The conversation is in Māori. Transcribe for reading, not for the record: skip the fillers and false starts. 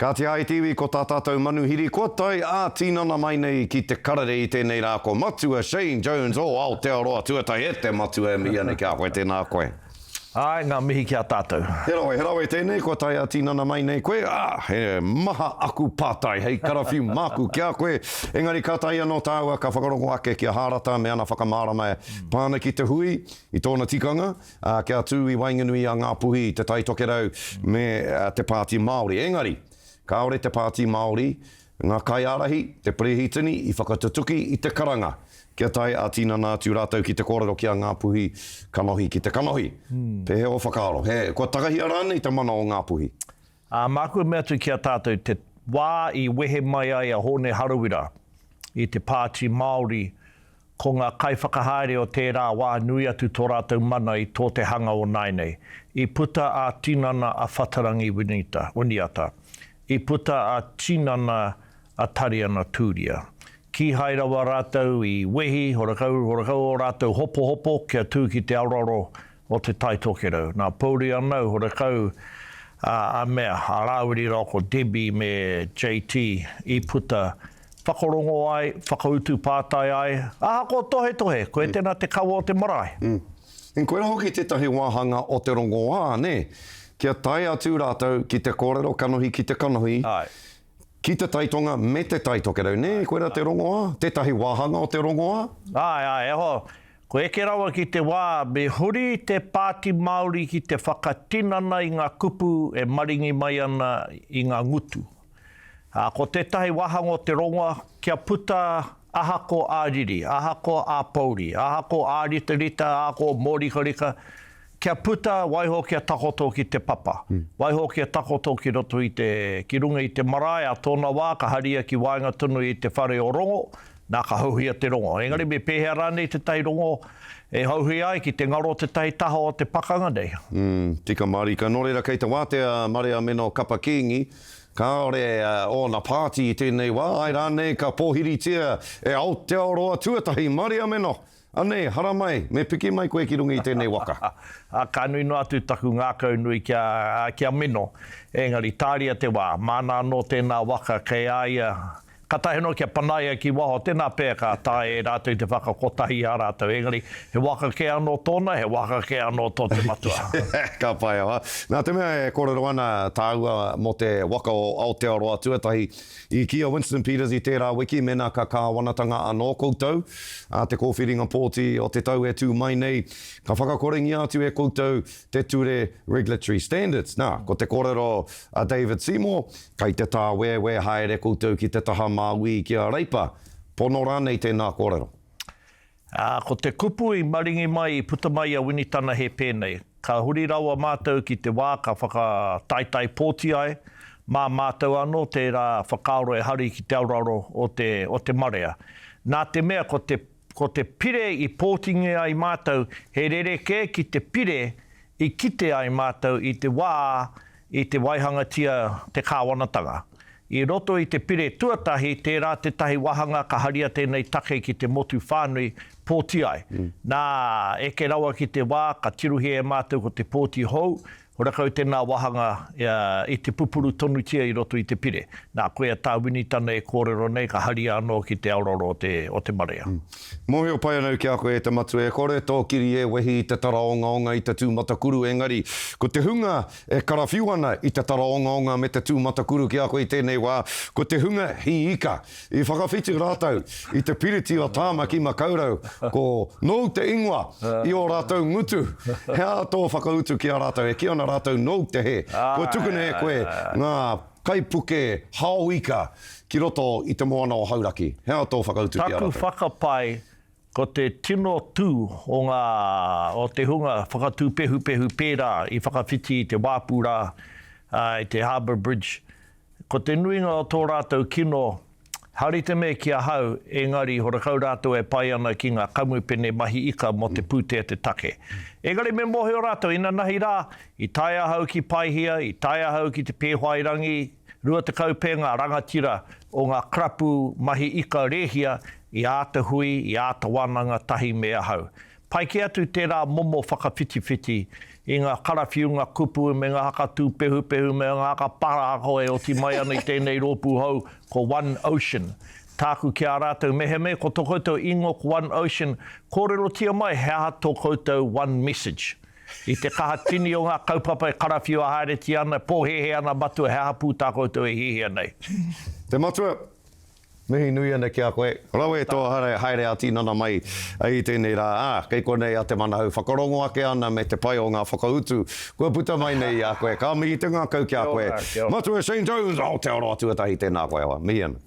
Ka te ai tiwi ko tā tātou manuhiri, ko tai a tinana mai nei ki te karare I tēnei rā ko matua Shane Jones o Aotearoa tuatai e te matua mi ane kia koe tēnā koe. Ai, ngā mihi kia tātou. He rawe tēnei, ko tai a tinana mai nei koe, he maha aku pātai, hei karawhiu māku kia koe. Engari ka tai anō tāua ka whakarongo ake kia hārata me ana whakamārama pāna ki te hui, I tōna tikanga, kia tū I wainganui a ngā puhi te tai tokerau me te pāti Māori. Engari, kaore te pāti Māori, ngā kaiarahi, te prehitini, I whakatutuki I te karanga. Kia tai a tinana atu rātou ki te kōrero ki a ngā puhi kanohi ki te kanohi. Pehe o whakaaro. He, ko takahia rānei te mana o ngā puhi. Māku me atu ki a tātou te wā I wehe mai ai a hone harawira I te pāti Māori ko ngā kaiwhakahaere o tērā wā nui atu tō rātou mana I tō te hanga o Nainei. I puta a tinana a whatarangi winiata. I puta a tinana a tariana tūria. Ki hairawa rātou I wehi, horakau o rātou hopo, kia tū ki te auraro o te tai tokerau. Nā pauri anau, horakau a mea, a rāwiri rako Debbie me JT I puta whakarongo ai, whakautu pātai ai, ko tohe, koe tēnā te kaua o te marae. En koe hoki tētahi wāhanga o te rongo ne? Kia tai atu rātou ki te kōrero kanohi ki te kanohi, ki te taitonga me te taitokerau, ne? Koe rā te rongoa, tētahi wāhanga o te rongoa? Eho, ko eke rawa ki te wā, me huri te pāti Māori ki te whakatinana I ngā kupu e maringi mai ana I ngā ngutu. Ko tētahi wāhanga o te rongoa, kia puta ahako āriri, ahako āpauri, ahako āritarita, ahako mōrikarika, kia puta waiho kia takoto ki te papa. Waiho kia takoto ki roto ki runga I te marae, a tōna wā, ka haria ki wainga tunu I te whare o rongo, nā ka hauhia te rongo. Engari me pēhea rānei te tai rongo, e hauhia ai ki te ngaro te tai taha o te pakanga nei. Tika marika, nōreira kei te wātea Maria Meno Kapakingi, kaore o na pāti I tēnei wā, ai rānei ka pōhiritia e Aotearoa tuatahi Maria Meno. Anei, hara mai, me piki mai koe ki rungi I tēnei waka. Ka nui no atu taku ngākau nui kia meno. Engari, tāria te wā, mana no tēnā waka kei aia. Katahi no kia panaia ki waho, tēnā pēr ka tae rātou te whakakotahi a rātou. Engari, he waka ke anō tōna, he waka ke anō tō te matua. Ka pai awa. Nā te mea e kōrero ana tāua mo te waka o Aotearoa tuatahi I kia Winston Peters I tērā wiki mena ka kāwanatanga anō koutou. Te kōwhiringa pōti o te tau e tū mai nei. Ka whakakoringi atu e koutou te ture regulatory standards. Nā, ko te kōrero a David Seymour, kai te tā we haere koutou ki te taha māui kia reipa. Pono rānei tēnā kōrero. Ko te kupu I maringi mai I puta mai a winitana he pēnei. Ka huri rawa mātou ki te wā, ka whakataitai pōti ai. Mā mātou anō tērā whakaaro e hari ki te auraro o te marea. Nā te mea ko te pire I pōtingi ai mātou, he rereke ki te pire I kite ai mātou I te wā, I te waihangatia te kāwanatanga. I roto I te pire tuatahi, tērā te tahi wahanga ka haria tēnei take ki te motu whānui pōti ai. Nā eke rawa ki te wā, ka tiruhi e mātou ko te pōti hou, horakau tēnā wahanga I te pupuru tonutia I roto I te pire. Nā koe a tā winitana e kōrero nei ka haria anō ki te auraro o te marea. Mōhio pai anau ki a koe te matua e kore, tō kiri e wehi I te taraongaonga I te tūmatakuru. Engari, ko te hunga e karawhiu ana I te taraongaonga me te tūmatakuru ki a koe I tēnei wā. Ko te hunga hi ika I whakawhitu rātou I te piriti o tāma ki makaurau. Ko nou te ingoa I o rātou ngutu. Hea tō whakautu ki a rātou e ki ana rātou nou te he. Ko tukune e koe ngā kaipuke hauika ki roto I te moana o hauraki. Hea tō whakautu ki a rātou. Taku whakapai ko te tino tū o te hunga whakatū pehu pērā I whakawhiti I te wāpūrā I te Harbour Bridge. Ko te nuinga o tō rātou kino hari te me kia hau, engari horakau rātou e pai ana ki ngā kamupene mahi ika mo te pūtea te take. Engari me mohe o rātou, ina nahi rā, I tai ahau ki paihia, I tai ahau ki te pēhoairangi, rua te kaupē ngā rangatira o ngā krapu mahi ika rehia, I āta hui, I āta wānanga tahi me ahau. Pai ki atu tērā momo whakawhitiwhiti i ngā karawhiu, ngā kupu, me ngā haka tūpehu, me ngā haka para koe o ti mai ana i tēnei rōpū hau ko One Ocean. Tāku ki a rātou meheme, ko tō koutou ingo ko One Ocean, kōrero tia mai, hea tō koutou One Message. I te kaha tini o ngā kaupapa e karawhiu a haere ti ana, pōhehe ana matua, hea pū tā koutou e hihia nei. Te matua, mihi nui ana ki a koe. Rawe tō haere a tinana mai i tēnei rā. Kei konei a te manahau whakarongo ake ana me te pai o ngā whakautu. Kua puta mai nei a koe. Ka mihi te ngā kau ki a koe. Matua St. John's, Aotearoa tuatahi tēnā koe awa. Mihi ana.